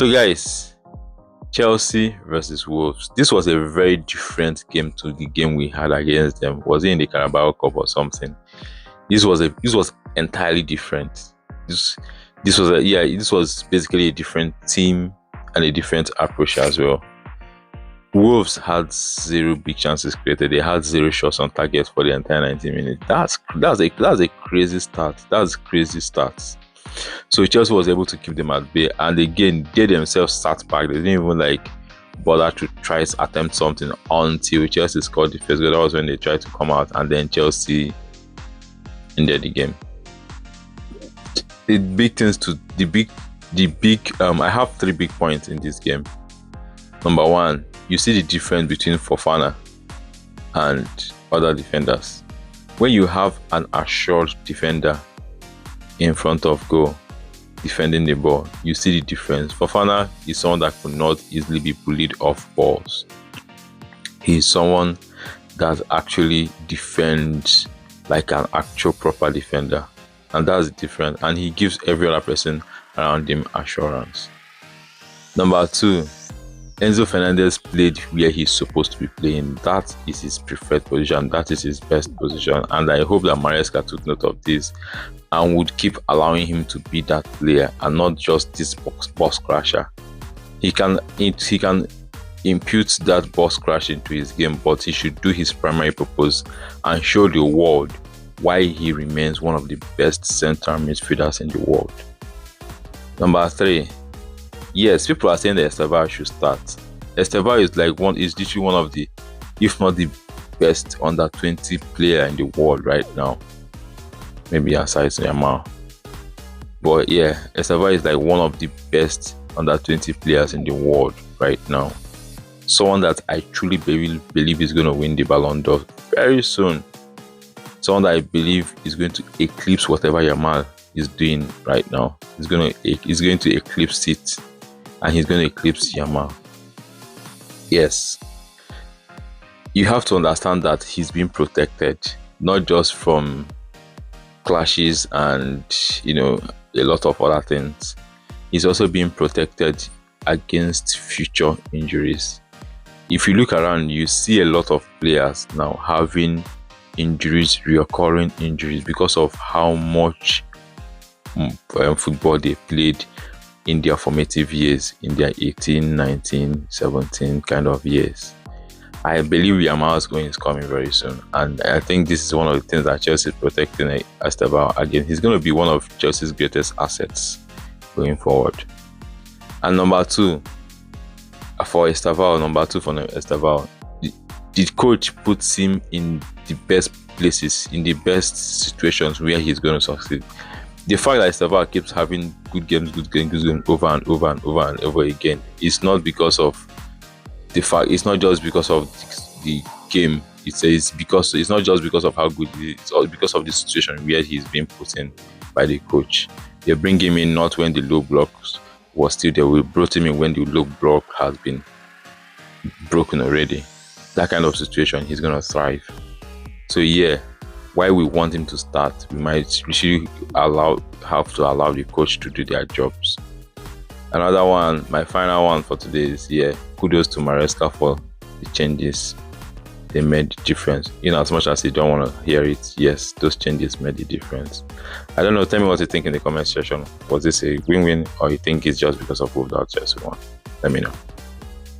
So guys, Chelsea versus Wolves. This was a very different game to the game we had against them. Was it in the Carabao Cup or something? This was entirely different. This was basically a different team and a different approach as well. Wolves had 0 big chances created. They had 0 shots on target for the entire 90 minutes. That's a crazy start. That's crazy stats. So Chelsea was able to keep them at bay, and again they themselves sat back. They didn't even bother to try to attempt something until Chelsea scored the first goal. That was when they tried to come out, and then Chelsea ended the game. I have 3 big points in this game. Number 1, you see the difference between Fofana and other defenders. When you have an assured defender in front of goal defending the ball, you see the difference. Fofana is someone that could not easily be bullied off balls. He's someone that actually defends like an actual proper defender, and that's different, and he gives every other person around him assurance. Number 2, Enzo Fernandez played where he's supposed to be playing. That is his preferred position. That is his best position. And I hope that Maresca took note of this and would keep allowing him to be that player and not just this box crasher. He can impute that box crash into his game, but he should do his primary purpose and show the world why he remains one of the best central midfielders in the world. Number 3. Yes, people are saying that Estevao should start. Estevao is literally one of the, if not the best under 20 player in the world right now. Maybe aside Yamal. But yeah, Estevao is one of the best under 20 players in the world right now. Someone that I truly believe is going to win the Balon d'Or very soon. Someone that I believe is going to eclipse whatever Yamal is doing right now. He's going to eclipse it. And he's going to eclipse Yamal. Yes. You have to understand that he's being protected, not just from clashes and, a lot of other things. He's also being protected against future injuries. If you look around, you see a lot of players now having injuries, recurring injuries, because of how much football they played in their formative years, in their 18, 19, 17 kind of years. I believe Yamal's going is coming very soon, and I think this is one of the things that Chelsea is protecting Estevao again. He's going to be one of Chelsea's greatest assets going forward. And number 2 for Estevao, the coach puts him in the best places, in the best situations where he's going to succeed. The fact that Estevao keeps having good games over and over again, it's not because of the fact. It's not just because of the game. It's not just because of how good he is. It's all because of the situation where he's being put in by the coach. They bring him in not when the low blocks was still there. We brought him in when the low block has been broken already. That kind of situation, he's gonna thrive. So yeah, why we want him to start, we should have to allow the coach to do their jobs. Another one, my final one for today is, kudos to Maresca for the changes. They made the difference. As much as you don't want to hear it, yes, those changes made the difference. I don't know, tell me what you think in the comment section. Was this a win-win, or you think it's just because of Wolves that Chelsea won? Let me know.